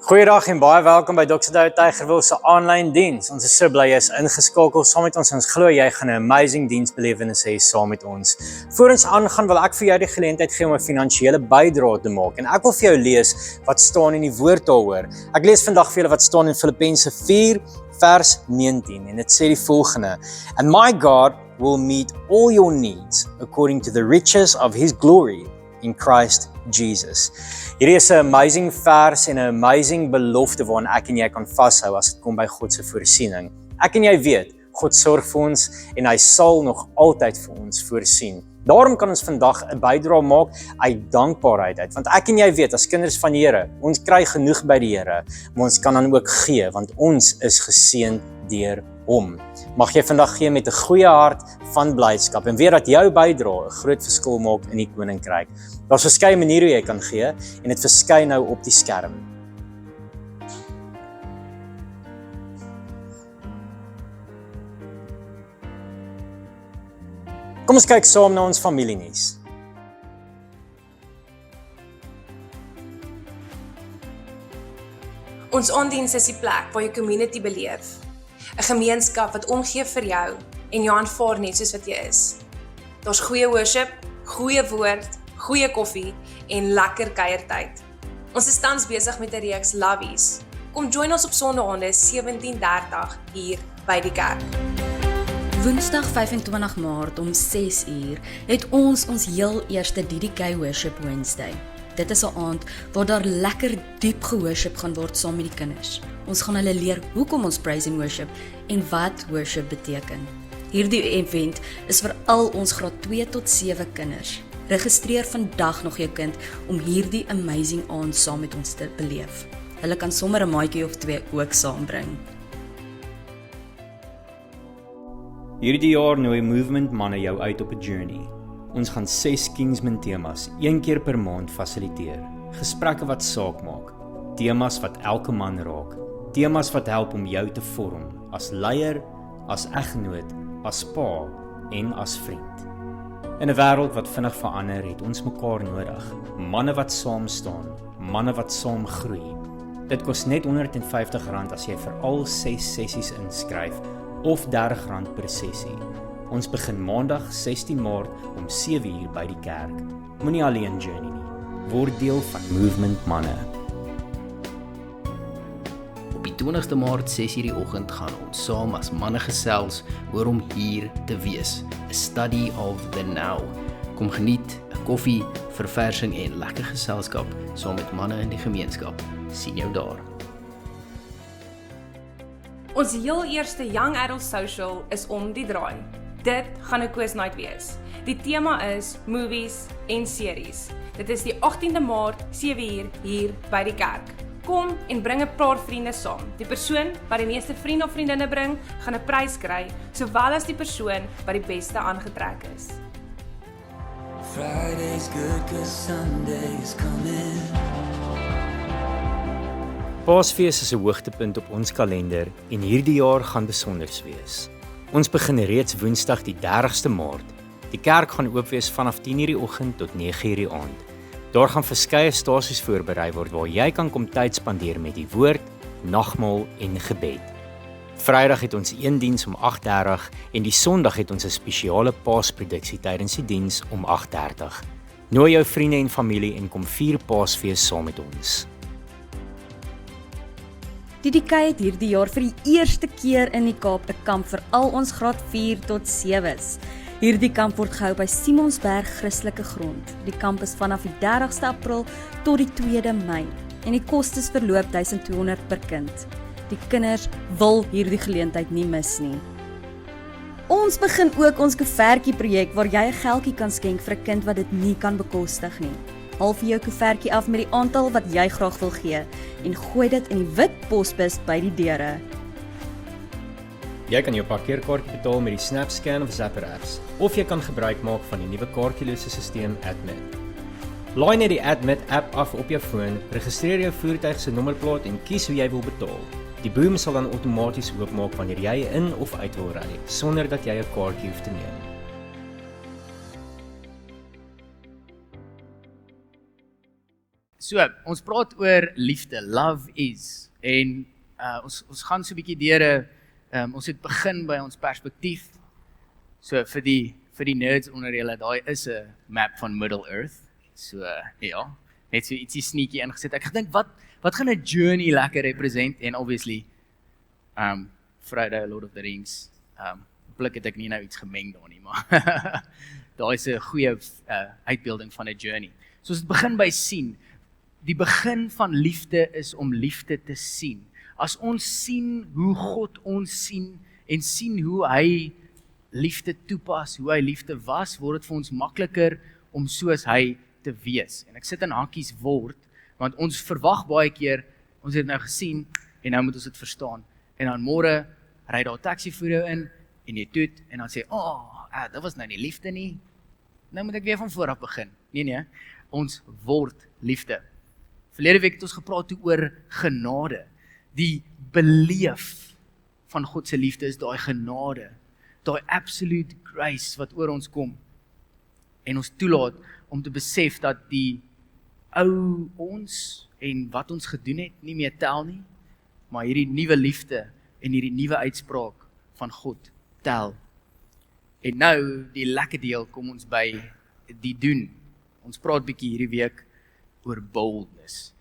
Goeiedag en baie welkom by Dr. Douwe Tygerwil se aanlyn diens. Ons is so bly jy is ingeskakel saam met ons. Ons glo jy gaan 'n amazing diensbelewenis hê saam met ons. Voor ons aangaan wil ek vir jou die geleentheid gee om 'n finansiële bydrae te maak en ek wil vir jou lees wat staan in die woord daaroor. Ek lees vandag vir julle wat staan in Filippense 4 vers 19 en dit sê die volgende: And my God will meet all your needs according to the riches of his glory in Christ Jesus. Hierdie is 'n amazing vers en 'n amazing belofte waaraan ek en jy kan vashou as dit kom by God se voorsiening. Ek en jy weet, God sorg vir ons en hy sal nog altyd vir ons voorsien. Daarom kan ons vandag 'n bydrae maak uit dankbaarheid uit, want ek en jy weet as kinders van die Here, ons kry genoeg by die Here, maar ons kan dan ook gee want ons is geseën deur hom. Mag jy vandag gee met 'n goeie hart van blydskap en weet dat jou bydrae 'n groot verskil maak in die koninkryk. Daar's verskeie maniere hoe jy kan gee en dit verskyn nou op die skerm. Kom ons kyk saam na ons familienuus. Ons aandiens is die plek waar jy community beleef. 'n Gemeenskap wat omgee vir jou en jou aanvaar net soos wat jy is. Daar's goeie worship, goeie woord, goeie koffie en lekker kuiertyd. Ons is tans besig met 'n reeks Lovies. Kom join ons op Sondae 17:30 hier by die kerk. Woensdag 25 Maart om 6:00 het ons heel eerste DDK Worship Wednesday. Dit is 'n aand waar daar lekker diep geworship gaan word saam met die kinders. Ons gaan hulle leer hoekom ons praise and worship en wat worship beteken. Hierdie event is vir al ons graad 2 tot 7 kinders. Registreer vandag nog jou kind om hierdie amazing aand saam met ons te beleef. Hulle kan sommer 'n maatjie of 2 ook saambring. Hierdie jaar nooi Movement manne jou uit op 'n journey. Ons gaan 6 Kingsman temas, 1 keer per maand fasiliteer. Gesprekke wat saak maak, temas wat elke man raak, temas wat help om jou te vorm, as leier, as eggenoot, as pa en as vriend. In 'n wêreld wat vinnig verander, het ons mekaar nodig. Manne wat saam staan, manne wat saam groei. Dit kos net R150 as jy vir al 6 sessies inskryf, of R30 per sessie. Ons begin Maandag 16 Maart om 7:00 by die kerk. Moenie alleen journey nie. Word deel van Movement manne. Op die 20ste Maart 6:00 die oggend gaan ons saam as manne gesels oor om hier te wees. A study of the now. Kom geniet 'n koffie, verversing en lekker geselskap saam met manne in die gemeenskap. Sien jou daar. Ons heel eerste Young Adult Social is om die draai. Dit gaan 'n quiz night wees. Die tema is movies en series. Dit is die 18de Maart 7:00 hier by die kerk. Kom en bring 'n paar vriende saam. Die persoon wat die meeste vriende of vriendinne bring, gaan 'n prys kry, sowel as die persoon wat die beste aangetrek is. Friday's good 'cause Sunday's coming. Paasfees is 'n hoogtepunt op ons kalender en hierdie jaar gaan besonders wees. Ons begin reeds Woensdag die 30ste Maart. Die kerk gaan oop wees vanaf 10:00 die oggend tot 9:00 die aand. Daar gaan verskeie stasies voorberei word waar jy kan kom tyd spandeer met die woord, nagmaal en gebed. Vrydag het ons een diens om 8:30 en die Sondag het ons 'n spesiale Paasproduksie tydens die diens om 8:30. Nooi jou vriende en familie en kom vier Paasfees saam met ons. DDK het hierdie jaar vir die eerste keer in die Kaap 'n kamp vir al ons graad 4 tot 7's. Hierdie kamp word gehou by Simonsberg Christelike Grond. Die kamp is vanaf die 30ste April tot die 2de Mei en die kostes verloop R1200 per kind. Die kinders wil hierdie geleentheid nie mis nie. Ons begin ook ons koevertjie projek waar jy 'n geldjie kan skenk vir 'n kind wat dit nie kan bekostig nie. Haal vir jou koevertjie af met die aantal wat jy graag wil gee en gooi dit in die wit posbus by die deure. Jy kan jou parkeerkaartjie betaal met die SnapScan of Zapper apps, of jy kan gebruik maak van die nuwe kaartjielose stelsel AdMed. Laai net die AdMed app af op jou foon, registreer jou voertuig se nommerplaat en kies hoe jy wil betaal. Die boom sal dan outomaties oopmaak wanneer jy in of uit wil ry, sonder dat jy 'n kaartjie hoef te neem. So, ons praat oor liefde, love is, en ons gaan so 'n bietjie deur, ons het begin by ons perspektief, so vir die nerds onder julle, daai is 'n map van Middle Earth, so ja, net so ietsie sneaky ingesit. Ek gedink, wat gaan 'n journey lekker represent, en obviously, Friday, Lord of the Rings, blik het ek nie nou iets gemeng daar nie, maar daar is 'n goeie uitbeelding van 'n journey. So ons begin by sien. Die begin van liefde is om liefde te sien. As ons sien hoe God ons sien en sien hoe hy liefde toepas, hoe hy liefde was, word dit vir ons makliker om soos hy te wees. En ek sit in hakkies word, want ons verwag baie keer, ons het nou gesien en nou moet ons dit verstaan. En dan môre ry daar 'n taxi vir jou in en jy toet en dan sê, dit was nou nie liefde nie. Nou moet ek weer van voor af begin. Nee, ons word liefde. Verlede week het ons gepraat oor genade. Die beleef van God se liefde is daai genade, daai absolute grace wat oor ons kom. En ons toelaat om te besef dat die ou ons en wat ons gedoen het nie meer tel nie, maar hierdie nuwe liefde en hierdie nuwe uitspraak van God tel. En nou, die lekker deel, kom ons by die doen. Ons praat bietjie hierdie week oor boldness.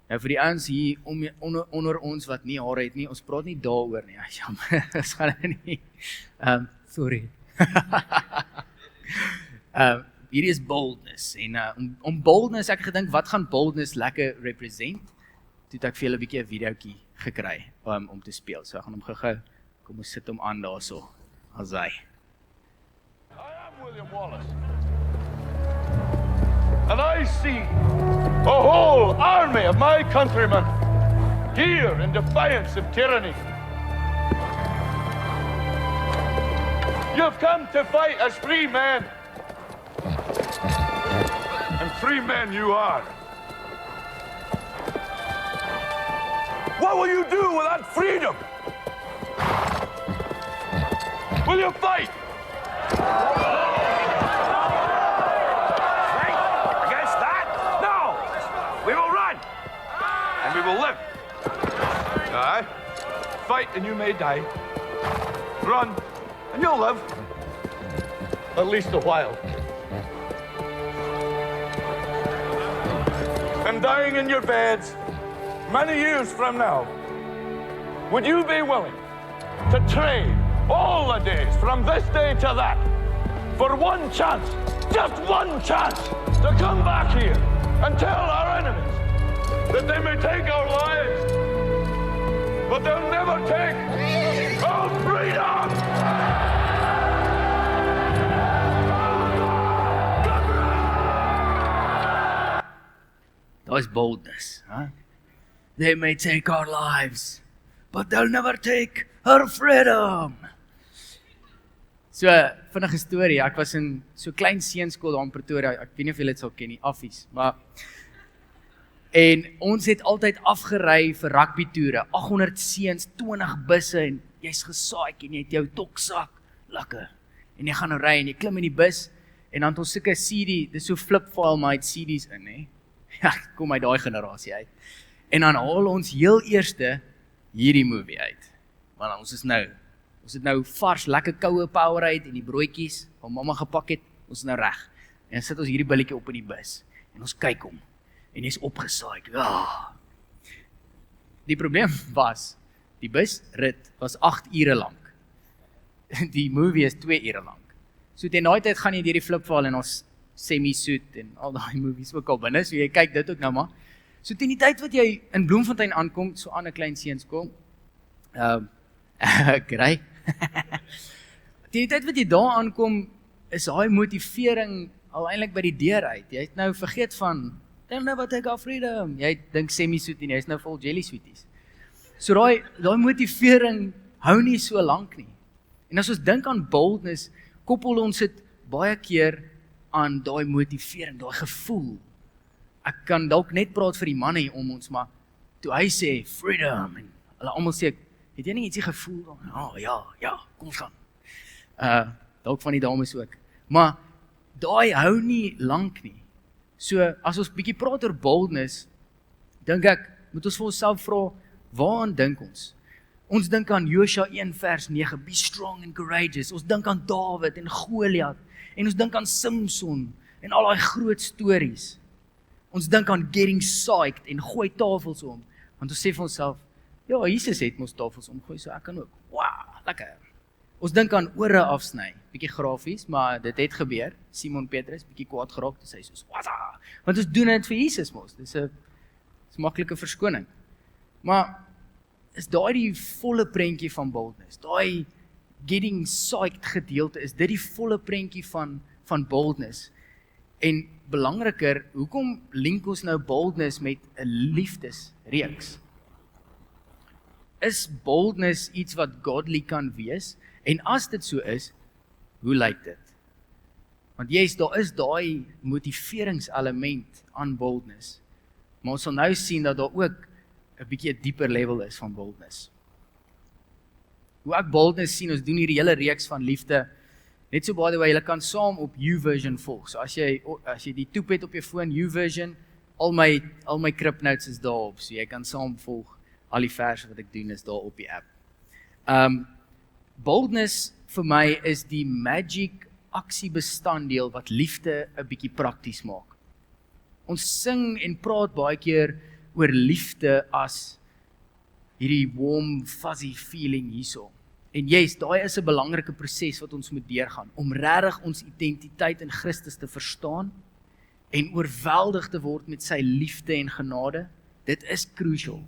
Nou vir die ouens hier onder ons wat nie hare het nie, ons praat nie daaroor nie. Jammer, ons gaan nie. Sorry. Hierdie is boldness. En om boldness, ek gedink, wat gaan boldness lekker represent? Toe het ek vir julle 'n bietjie 'n videoetjie gekry om te speel. So ek gaan hom gou-gou, kom ons sit hom aan daarso. As hy. I am William Wallace, and I see a whole army of my countrymen here in defiance of tyranny. You've come to fight as free men, and free men you are. What will you do with that freedom? Will you fight? Against that? No! We will run! And we will live. Aye. Fight and you may die. Run and you'll live. At least a while. And dying in your beds many years from now, would you be willing to trade all the days from this day to that for one chance, just one chance, to come back here and tell our enemies that they may take our lives, but they'll never take our freedom! That was boldness, huh? They may take our lives, but they'll never take our freedom. So, vinnige storie, ek was in so klein seunskool daar in Pretoria, ek weet nie of julle dit sal ken nie, Affies, maar en ons het altyd afgery vir rugby toere, 800 seuns, 20 busse en jy's gesaaik en jy het jou toksak, lekker. En jy gaan nou ry en jy klim in die bus en dan het ons sulke CD, dis so flip file maar het CD's in, hè. Ja, kom uit daai generasie uit. En dan haal ons heel eerste hierdie movie uit. Want ons het nou vars, lekker koue Powerade en die broodjies wat mamma gepak het, ons is nou reg. En dan sit ons hierdie billetjie op in die bus en ons kyk hom. En hy's opgesaai. Ja. Die probleem was, die busrit was 8 ure lank. Die movie is 2 ure lank. So teen daai tyd gaan jy deur die flipval en ons semi-suit en al daai movies ook al binne, so jy kyk dit ook nou maar. So teen die tyd wat jy in Bloemfontein aankom, so aan 'n klein seunskool, kry. Teen die tyd wat jy daar aankom, is daai motivering al eintlik by die deur uit. Jy het nou vergeet van, they'll never take our freedom. Jy dink semi-suit en jy is nou vol jelly sweeties. So daai motivering hou nie so lank nie. En as ons dink aan boldness, koppel ons dit baie keer aan daai motivering, daai gevoel. Ek kan dalk net praat vir die manne hier om ons, maar toe hy sê freedom en hulle almal sê, het jy nie ietsie gevoel dan? Ja, kom ons gaan. Dalk van die dames ook. Maar daai hou nie lank nie. So as ons bietjie praat oor boldness, dink ek, moet ons vir onsself vra, waaraan dink ons? Ons dink aan Josua 1 vers 9, be strong and courageous. Ons dink aan Dawid en Goliat, en ons dink aan Samson, en al die groot stories. Ons dink aan getting psyched, en gooi tafels om, want ons sê vir onsself, ja, Jesus het ons tafels omgooi, so ek kan ook, wow, lekker. Ons dink aan ore afsny, bietjie grafies, maar dit het gebeur, Simon Petrus, bietjie kwaad geraak, dis hy soos, wazza, want ons doen dit vir Jesus mos, dis 'n maklike verskoning. Maar, is daai die volle prentjie van boldness, daai getting psyched gedeelte, is dit die volle prentjie van boldness, en belangriker, hoekom link ons nou boldness met 'n liefdesreeks? Is boldness iets wat godly kan wees? En as dit so is, hoe lyk dit? Want daar is daai motiveringselement aan boldness. Maar ons sal nou sien dat daar ook 'n bietjie 'n dieper level is van boldness. Hoe ek boldness sien, ons doen hierdie hele reeks van liefde, net so by the way, jy kan saam op YouVersion volg. So as jy die toep het op jou foon, YouVersion, al my Cryptnotes is daarop, so jy kan saam volg. Al die verse wat ek doen is daar op die app. Boldness vir my is die magic aksiebestanddeel wat liefde 'n bietjie prakties maak. Ons sing en praat baie keer oor liefde as hierdie warm, fuzzy feeling hierso. En yes, daai is 'n belangrike proses wat ons moet deurgaan, om regtig ons identiteit in Christus te verstaan en oorweldig te word met sy liefde en genade. Dit is crucial.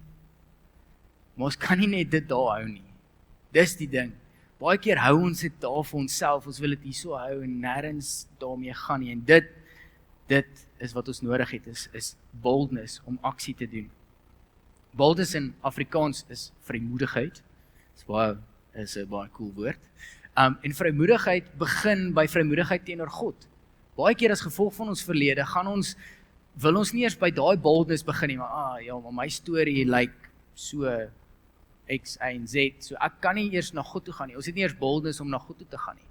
Maar ons kan nie net dit daar hou nie. Dis die ding. Baie keer hou ons dit daar vir onsself, ons wil dit hier so hou en nêrens daarmee gaan nie. En dit is wat ons nodig het, is boldness om aksie te doen. Boldness in Afrikaans is vrymoedigheid. Is 'n baie cool woord. En vrymoedigheid begin by vrymoedigheid teenoor God. Baie keer as gevolg van ons verlede wil ons nie eers by daai boldness begin nie, maar maar my storie lyk so X, Y en Z, so ek kan nie eers na God toe gaan nie. Ons het nie eers boldness om na God toe te gaan nie.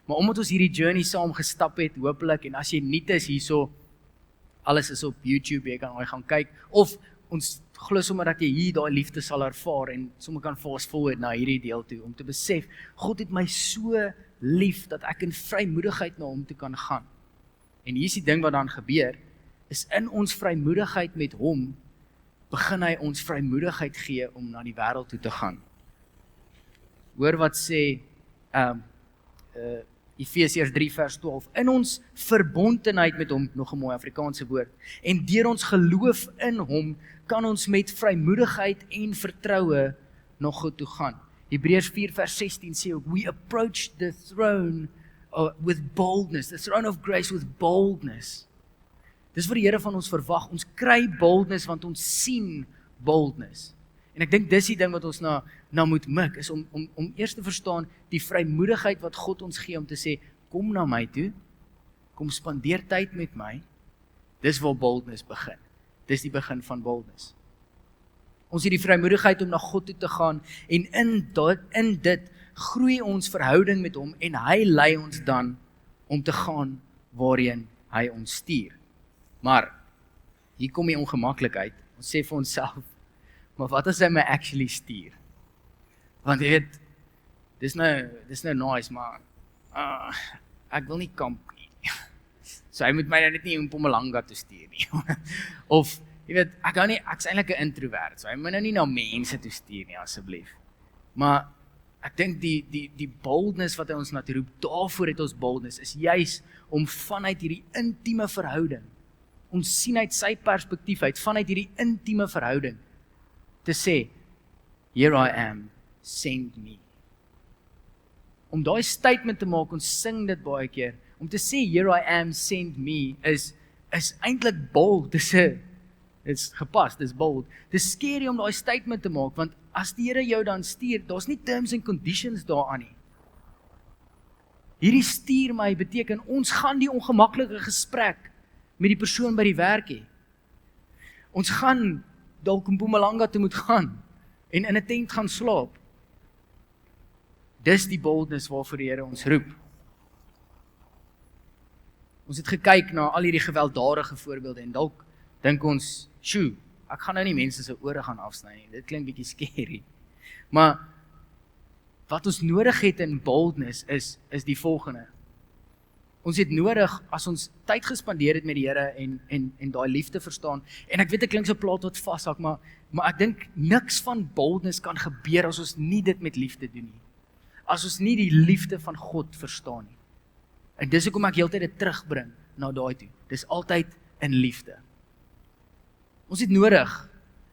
Maar omdat ons hierdie journey saam gestap het, hopelik, en as jy nuut is hierso, alles is op YouTube, jy kan gaan kyk, of ons glo sommer dat jy hier daai liefde sal ervaar, en sommer kan fast forward na hierdie deel toe, om te besef, God het my so lief, dat ek in vrymoedigheid na hom toe kan gaan. En hier is die ding wat dan gebeur, is in ons vrymoedigheid met hom, begin hy ons vrymoedigheid gee om na die wêreld toe te gaan. Hoor wat sê Efesiërs 3 vers 12, in ons verbondenheid met hom, nog 'n mooi Afrikaanse woord, en deur ons geloof in hom, kan ons met vrymoedigheid en vertroue na God toe gaan. Hebreërs 4 vers 16 sê ook, we approach the throne with boldness, the throne of grace with boldness. Dis wat die Here van ons verwag, ons kry boldness, want ons sien boldness. En ek dink dis die ding wat ons na moet mik, is om eers te verstaan, die vrymoedigheid wat God ons gee, om te sê, kom na my toe, kom spandeer tyd met my, dis waar boldness begin. Dis die begin van boldness. Ons het die vrymoedigheid om na God toe te gaan, en in dit groei ons verhouding met hom, en hy lei ons dan om te gaan waarheen hy ons stuur. Maar, hier kom die ongemaklikheid, ons sê vir onsself, maar wat as hy my actually stuur? Want jy weet, dis nou nice, maar ek wil nie kamp nie. So hy moet my net nie om Mpumalanga toe stuur nie. Of, jy weet, ek's eintlik 'n introvert, so hy moet nou nie na mense toe stuur nie, asseblief. Maar, ek dink die boldness wat hy ons na toe roep, daarvoor het ons boldness, is juis om vanuit hierdie intieme verhouding, ons sien uit sy perspektief uit, vanuit hierdie intieme verhouding, te sê, here I am, send me. Om daai statement te maak, ons sing dit baie keer, om te sê, here I am, send me, is eintlik bold, dis gepas, dis bold, dis scary om daai statement te maak, want as die Here jou dan stuur, daar's nie terms and conditions daaraan nie. Hierdie stuur my beteken, ons gaan die ongemaklike gesprek met die persoon by die werk hê. Ons gaan dalk in Mpumalanga toe moet gaan, en in 'n tent gaan slaap. Dis die boldness waarvoor die Here ons roep. Ons het gekyk na al hierdie gewelddadige voorbeelde, en dalk dink ons, ek gaan nou nie mense se ore gaan afsny nie, dit klink bietjie scary. Maar wat ons nodig het in boldness is die volgende. Ons het nodig, as ons tyd gespandeer het met die Here en daai liefde verstaan, en ek weet dit klink so plaat wat vashak, maar ek dink niks van boldness kan gebeur as ons nie dit met liefde doen nie. As ons nie die liefde van God verstaan nie. En dis hoekom ek heeltyd dit terugbring na daai toe. Dis altyd in liefde. Ons het nodig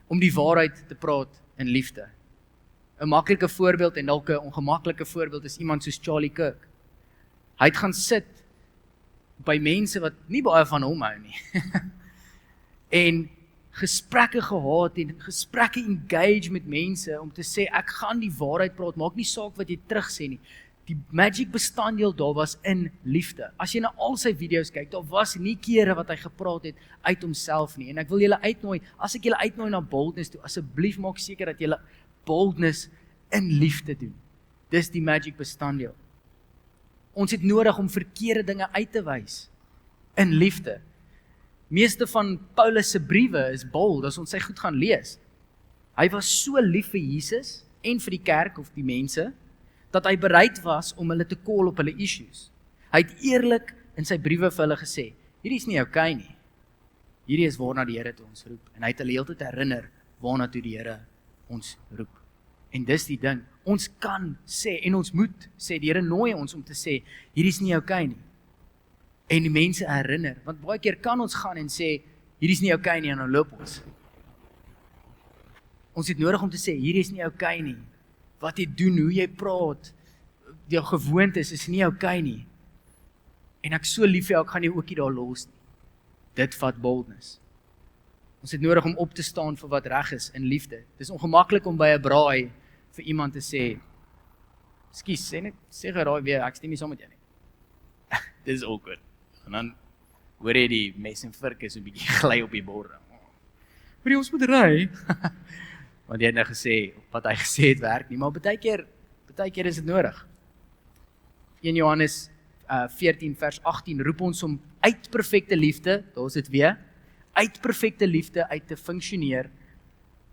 om die waarheid te praat in liefde. 'n Maklike voorbeeld en dalk 'n ongemaklike voorbeeld is iemand soos Charlie Kirk. Hy het gaan sit by mense wat nie baie van hom hou nie. En gesprekke gehad en gesprekke engage met mense om te sê, ek gaan die waarheid praat, maak nie saak wat jy terugsê nie. Die magic bestanddeel daar was in liefde. As jy na al sy video's kyk, daar was nie kere wat hy gepraat het uit homself nie. En ek wil julle uitnooi, as ek julle uitnooi na boldness toe, asseblief maak seker dat julle boldness in liefde doen. Dis die magic bestanddeel. Ons het nodig om verkeerde dinge uit te wys in liefde. Meeste van Paulus se briewe is bold as ons sy goed gaan lees. Hy was so lief vir Jesus en vir die kerk of die mense, dat hy bereid was om hulle te call op hulle issues. Hy het eerlik in sy briewe vir hulle gesê, hierdie is nie okay nie. Hierdie is waarna die Here toe ons roep. En hy het hulle heeltyd herinner waarna toe die Here ons roep. En dis die ding, ons kan sê, en ons moet sê, die Here nooi ons om te sê, hierdie is nie okay nie. En die mense herinner, want baie keer kan ons gaan en sê, hierdie is nie okay nie, en dan loop ons. Ons het nodig om te sê, hierdie is nie okay nie. Wat jy doen, hoe jy praat, jou gewoontes is nie okay nie. En ek so lief vir jou, ek gaan jou ook nie daar los nie. Dit vat boldness. Ons het nodig om op te staan vir wat reg is in liefde. Dit is ongemaklik om by 'n braai vir iemand te sê, "Skus, sê geraai weer, ek stem nie saam met jou nie." Dis awkward. En dan hoor jy die mes en vork is 'n bietjie gly op die bord. Maar ons moet ry. Want jy het nou gesê, wat hy gesê het werk nie, maar baie keer is dit nodig. 1 Johannes 14 vers 18 roep ons om uit perfekte liefde, daar is dit weer, uit perfekte liefde uit te funksioneer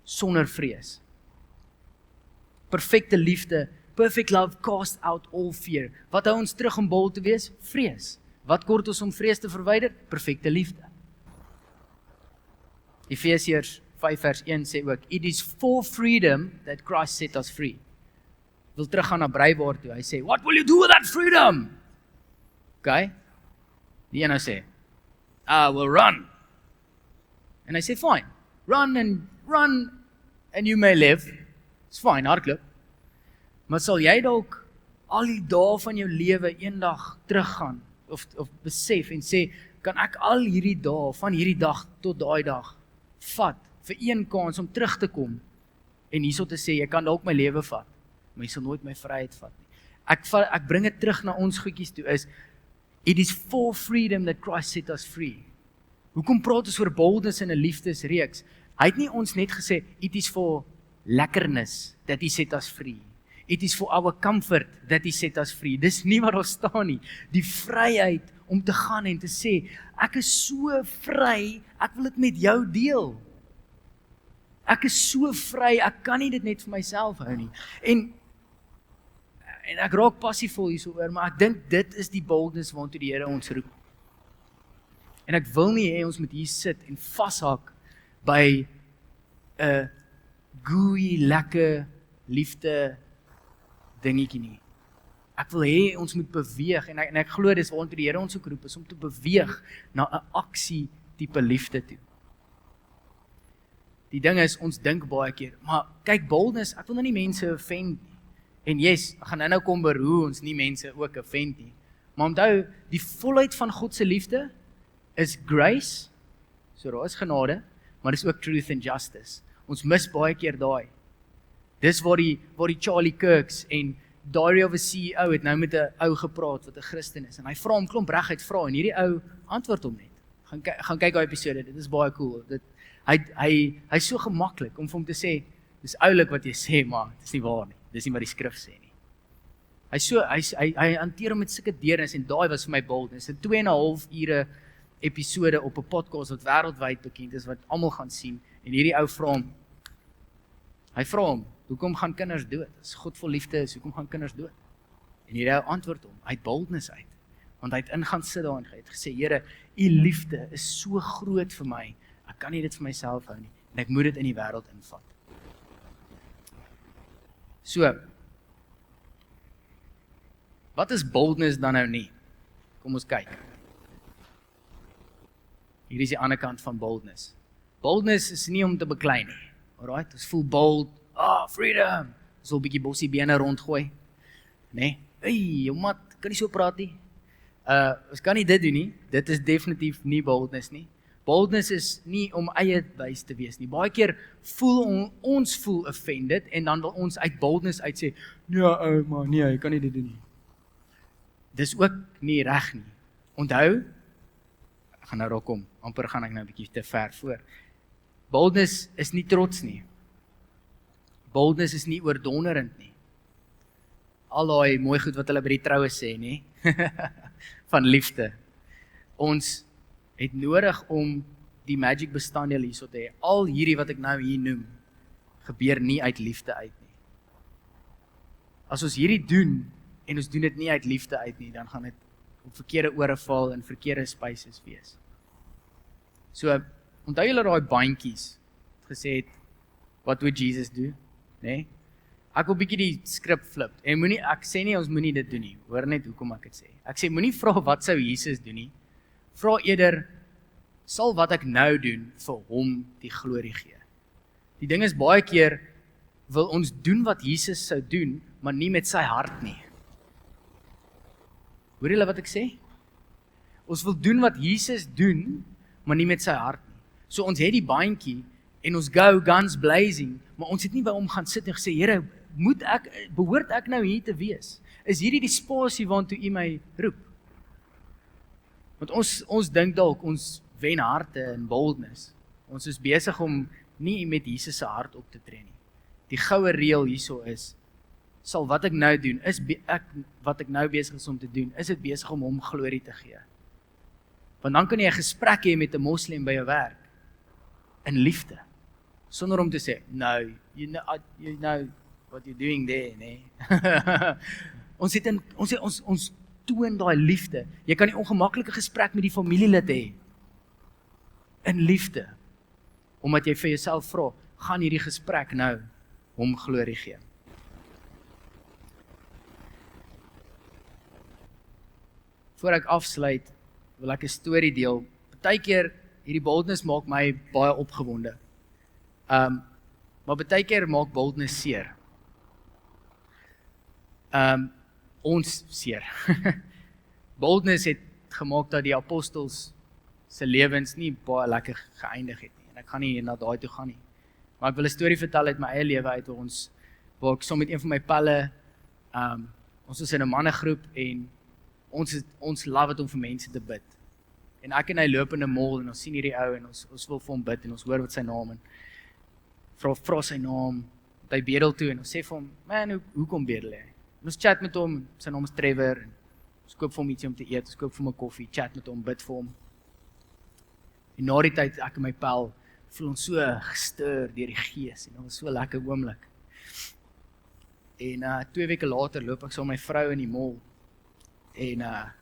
sonder vrees. Perfekte liefde, perfect love cast out all fear. Wat hou ons terug om bold te wees? Vrees. Wat kort ons om vrees te verwyder? Perfekte liefde. Efesiërs 5 vers 1 sê ook, it is for freedom that Christ set us free. Wil teruggaan na Breibaar toe, hy sê, what will you do with that freedom? Okay, die ene sê, we'll run. En hy sê, fine, run and you may live. It's fine, hardloop. Maar sal jy dalk al die dae van jou lewe eendag teruggaan, of besef en sê, kan ek al hierdie dae, van hierdie dag tot daai dag, vat, vir een kans om terug te kom, en hierso te sê, jy kan dalk my lewe vat, maar jy sal nooit my vryheid vat nie. Ek bring dit terug na ons goedjies toe, is, it is for freedom that Christ set us free. Hoekom praat ons oor boldness in 'n liefdesreeks? Hy het nie ons net gesê, it is for lekkerness that he set us free. It is for our comfort that he set us free. Dis nie wat daar staan nie. Die vryheid om te gaan en te sê, ek is so vry, ek wil dit met jou deel. Ek is so vry, ek kan nie dit net vir myself hou nie. En ek raak passievol hieroor, maar ek dink dit is die boldness waartoe die Here ons roep. En ek wil nie hê ons moet hier sit en vashak by 'n gooey, lekker liefde dingetjie nie. Ek wil hê ons moet beweeg en ek glo dis waartoe die Here ons ook roep is om te beweeg na 'n aksie tipe liefde toe. Die ding is, ons dink baie keer, maar kyk, boldness, ek wil nou nie mense offend nie. En yes, ek gaan nou kom by hoe ons nie mense ook offend nie. Maar onthou, die volheid van God se liefde is grace, so daar is genade, maar dis ook truth and justice. Ons mis baie keer daai. Dis waar die Charlie Kirks en Diary of a CEO het nou met 'n ou gepraat wat 'n Christen is, en hy vra hom klomp reguit vra, en hierdie ou antwoord hom net. Gaan kyk daai episode, dit is baie cool. Hy's so gemaklik om vir hom te sê, dis oulik wat jy sê, maar dis nie waar nie. Dis nie wat die skrif sê nie. Hy hanteer hom met sulke deernis, en daai was vir my boldness. 'n 2,5 ure episode op 'n podcast wat wêreldwyd bekend is, wat almal gaan sien, En hierdie ou vra hom, hoekom gaan kinders dood? As God vol liefde is, hoekom gaan kinders dood? En hierdie ou antwoord hom, uit boldness uit. Want hy het ingaan sit daar en hy het gesê, Here, u liefde is so groot vir my, ek kan nie dit vir myself hou nie, en ek moet dit in die wêreld invat. So, wat is boldness dan nou nie? Kom ons kyk. Hier is die ander kant van boldness. Boldness is nie om te beklei nie. Alright, ons voel bold, freedom. Ons wil 'n bietjie bossie bene rondgooi. Nee, jou mat, kan nie so praat nie. Ons kan nie dit doen nie. Dit is definitief nie boldness nie. Boldness is nie om eie wys te wees nie. Baie keer voel ons voel offended en dan wil ons uit boldness uit sê, nee, maar nee, jy kan nie dit doen nie. Dis ook nie reg nie. Onthou, ek gaan nou daar kom, amper gaan ek nou 'n bietjie te ver voor. Boldness is nie trots nie. Boldness is nie oordonderend nie. Al daai mooi goed wat hulle by die troue sê, nie? Van liefde. Ons het nodig om die magic bestanddeel hierso te hê. Al hierdie wat ek nou hier noem, gebeur nie uit liefde uit nie. As ons hierdie doen, en ons doen dit nie uit liefde uit nie, dan gaan dit op verkeerde ore val en verkeerde spices wees. So, onthou julle daai bandjies, het gesê het, what would Jesus do? Nee? Ek wil bietjie die skrip flip, en ek sê nie ons moenie dit doen nie, hoor net hoekom ek dit sê. Ek sê moenie vra wat sou Jesus doen nie, vra eerder, sal wat ek nou doen vir hom die glorie gee. Die ding is baie keer, wil ons doen wat Jesus sou doen, maar nie met sy hart nie. Hoor julle wat ek sê? Ons wil doen wat Jesus doen, maar nie met sy hart nie. So ons het die bandjie, en ons go guns blazing, maar ons het nie by hom gaan sit en gesê, Here, behoort ek nou hier te wees? Is hierdie die spasie waartoe u my roep? Want ons dink dalk, ons wen harte in boldness. Ons is besig om nie met Jesus se hart op te tree nie. Die goue reël hierso is, sal wat ek nou doen, wat ek nou besig is om te doen, is dit besig om hom glorie te gee. Want dan kan jy 'n gesprek hê met 'n moslim by jou werk, in liefde, sonder om te sê, no, you know what you're doing there, nee. Ons toon daai liefde. Jy kan 'n ongemaklike gesprek met die familielid hê, in liefde, omdat jy vir jouself vra, gaan hierdie gesprek nou hom glorie gee. Voor ek afsluit, wil ek 'n storie deel. Partykeer, hierdie boldness maak my baie opgewonde. Maar partykeer maak boldness seer. Ons seer. Boldness het gemaak dat die apostels se lewens nie baie lekker geëindig het nie. En ek gaan nie na daai toe gaan nie. Maar ek wil 'n storie vertel uit my eie lewe uit waar ek saam met een van my pelle, ons is in 'n mannegroep en ons love het om vir mense te bid. En ek en hy loop in 'n mall en ons sien hierdie ou en ons wil vir hom bid en ons hoor wat sy naam en vra sy naam, hy bedel toe en ons sê vir hom, man, hoekom bedel hy? En ons chat met hom, sy naam is Trevor, en ons koop vir hom ietsie om te eet, ons koop vir hom 'n koffie, chat met hom, bid vir hom. En na die tyd, ek en my pel, voel ons so gestir deur die gees en dit was so 'n lekker oomblik. En 2 weke later loop ek saam met my vrou in die mall en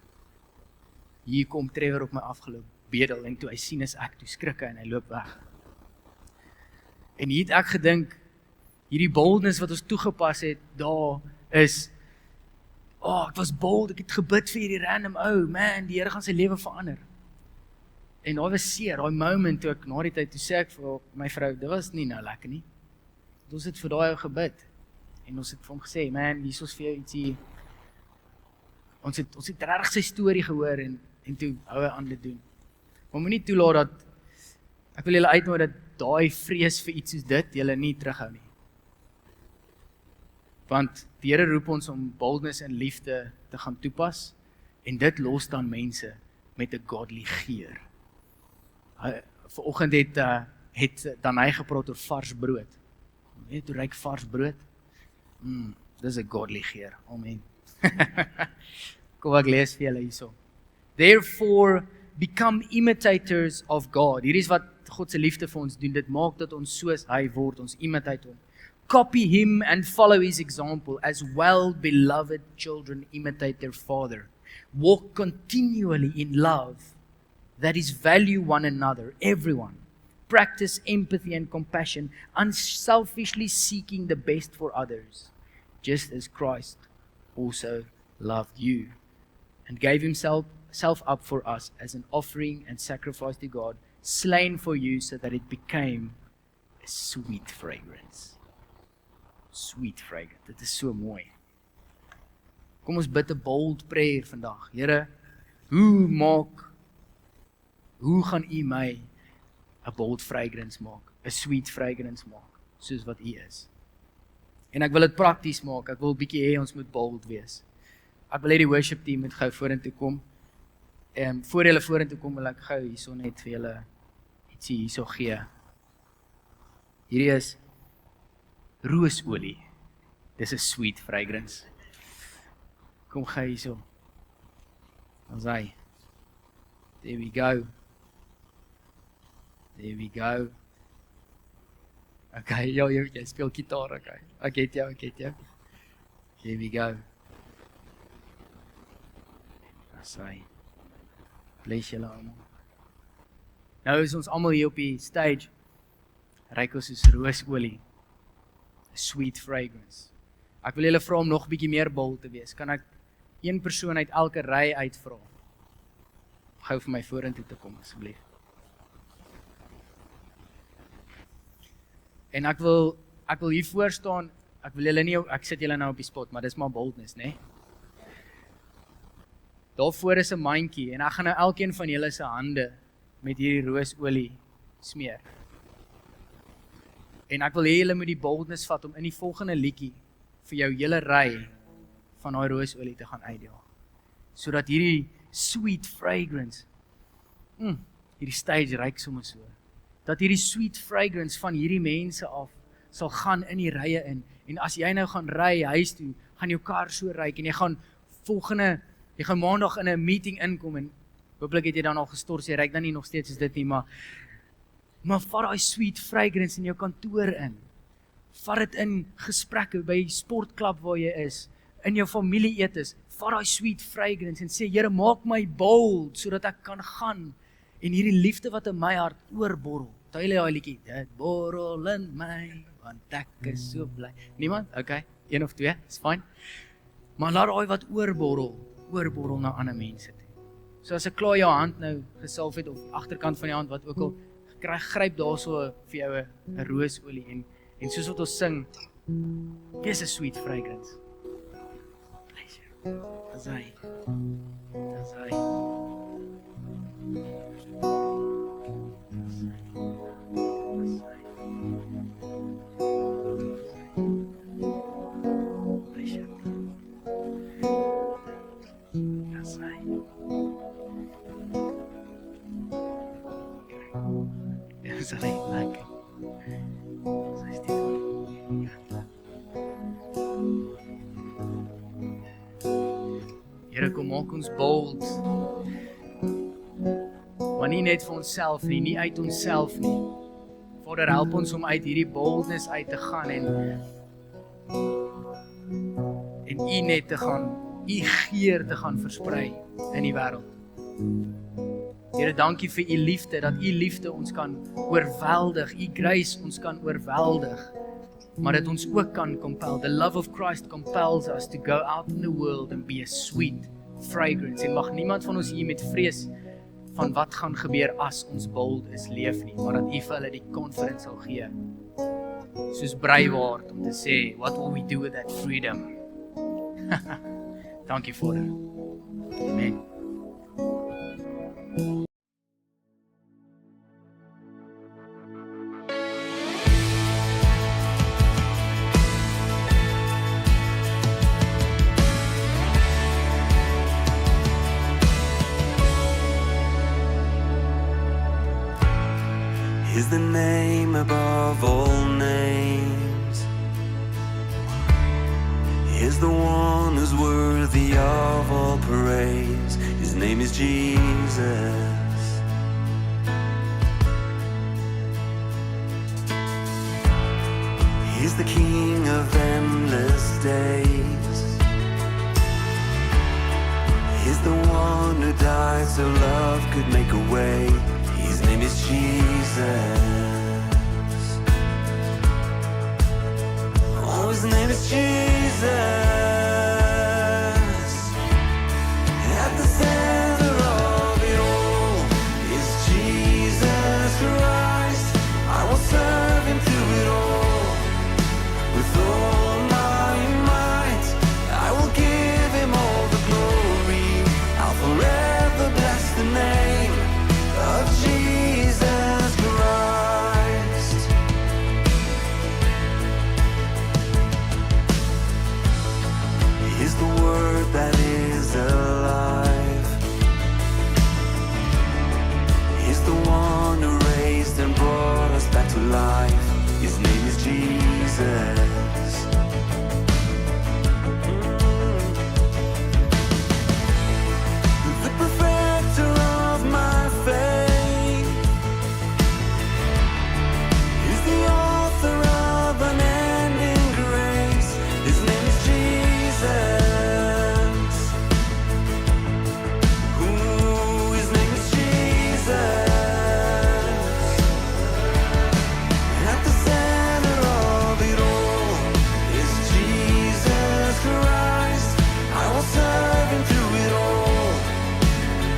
hier kom Trevor op my afgeloop bedel en toe hy sien is ek, toe skrik hy en hy loop weg. En hier het ek gedink, hierdie boldness wat ons toegepas het, daar is, ek was bold, ek het gebid vir hierdie random ou, man, die Here gaan sy lewe verander. En daai was seer, daai moment toe ek na die tyd, toe sê ek vir my vrou, dit was nie nou lekker nie. Ons het vir daai ou gebid, en ons het vir hom gesê, man, hier is vir jou ietsie, ons het regtig sy storie gehoor, en toe hou hy aan dit doen. Maar moenie toelaat dat, ek wil julle uitnooi dat daai vrees vir iets soos dit, julle nie terughou nie. Want die Here roep ons om boldness en liefde te gaan toepas, en dit los dan mense met 'n godly geur. Vanoggend het dan hy gepraat oor vars brood. Weet jy, ryk vars brood? Dis 'n godly geur. Amen. Kom ek lees vir julle hierso. Therefore, become imitators of God. Hier is wat God se liefde vir ons doen, dit maak dat ons soos hy word, ons imitate hom. Copy him and follow his example, as well-beloved children imitate their father. Walk continually in love, that is, value one another, everyone. Practice empathy and compassion, unselfishly seeking the best for others, just as Christ also loved you and gave himself up for us as an offering and sacrifice to God, slain for you so that it became a sweet fragrance. Sweet fragrance. Dit is so mooi. Kom ons bid 'n bold prayer vandag. Here, hoe gaan U my 'n bold fragrance maak, 'n sweet fragrance maak, soos wat U is. En ek wil dit prakties maak. Ek wil 'n bietjie hê ons moet bold wees. Ek wil hê die worship team moet gou vorentoe kom. Voor julle vorentoe kom, wil ek gou hierso net vir julle ietsie hierso gee. Hierdie is roosolie. Dis 'n sweet fragrance. Kom gou hierso. Ons hy. There we go. There we go. Okay, jy speel gitaar, okay. Ek het jou. There we go. Ons hy. Bless julle almal. Nou is ons almal hier op die stage. Ryk ons soos roosolie. A sweet fragrance. Ek wil julle vra om nog bietjie meer bold te wees. Kan ek een persoon uit elke ry uitvra? Gou vir my vorentoe te kom asseblief. En ek wil hier voor staan. Ek sit julle nou op die spot, maar dis maar boldness, né? Daarvoor is 'n mandjie en ek gaan nou elkeen van julle se hande met hierdie roosolie smeer. En ek wil hê julle moet die boldness vat om in die volgende liedjie vir jou hele ry van daai roosolie te gaan uitdeel. Sodat hierdie sweet fragrance, hierdie stage ryk sommer so. Dat hierdie sweet fragrance van hierdie mense af sal gaan in die rye in. En as jy nou gaan ry huis toe, gaan jou kar so ryk en jy gaan maandag in 'n meeting inkom en hopelik het jy dan al gestors, jy ryk dan nie nog steeds soos dit nie, maar vat daai sweet fragrance in jou kantoor in. Vat dit in gesprekke by sportklub waar jy is, in jou familie etes, vat daai sweet fragrance en sê, Here, maak my bold sodat ek kan gaan en hierdie liefde wat in my hart oorborrel. Onthou jy daai liedjie? Dit borrel in my, want ek is so bly. Niemand? Okay, 1 of 2, is fine. Maar laat daai wat oorborrel na ander mense toe. So as ek klaar jou hand nou gesalf het, of agterkant van die hand, wat ook al, gryp daarso vir jou 'n roosolie en soos wat ons sing, wees 'n sweet fragrance. Pleasure. As hy. Here, kom maak ons bold. Maar nie net vir onsself nie uit onsself nie. Vader, help ons om uit hierdie boldness uit te gaan en U net te gaan, U geur te gaan versprei in die wêreld. Here, dankie vir U liefde, dat U liefde ons kan oorweldig, U grace ons kan oorweldig, maar dat ons ook kan compel. The love of Christ compels us to go out in the world and be a sweet fragrance. En mag niemand van ons hier met vrees van wat gaan gebeur as ons bold is leef nie, maar dat U vir hulle die confidence sal gee. Soos Braveheart om te sê, what will we do with that freedom? Dankie Vader. Amen. Is the name above all names, is the one who's worthy of all praise. His name is Jesus. He's the king of endless days. He's the one who died so love could make a way. His name is Jesus. Oh, his name is Jesus. At the center of it all is Jesus Christ. I will serve him through it all. With all my might, I will give him all the glory. I'll forever bless the name of Jesus Christ. He's the word that is alive. He's the one who raised and brought us back to life. His name is Jesus. The perfecter of my faith. He's the author of unending grace. His name is Jesus. Ooh, his name is Jesus. At the center of it all is Jesus Christ. I will serve him through it all.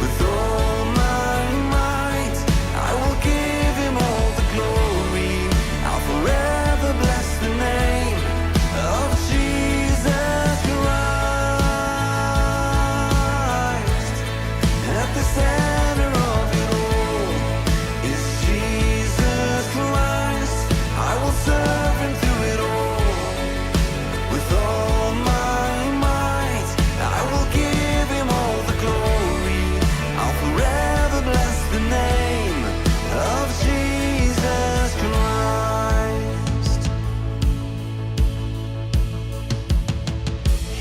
With all my might, I will give him all the glory. I'll forever bless the name of Jesus Christ. At the center of it all is Jesus Christ. I will serve him through it all. With all my might, I will give him all the glory. I'll forever bless the name of Jesus Christ.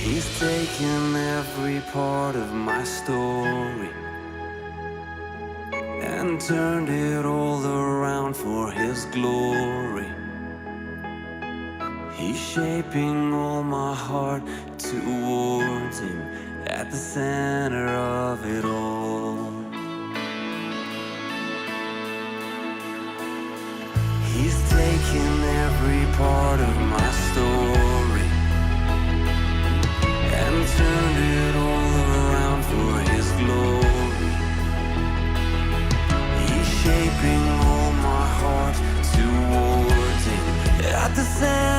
He's taken every part of my story and turned it all around for his glory. He's shaping all my heart towards him at the center of it all. He's taken every part of my story and turned it all around for his glory. He's shaping all my heart towards him at the center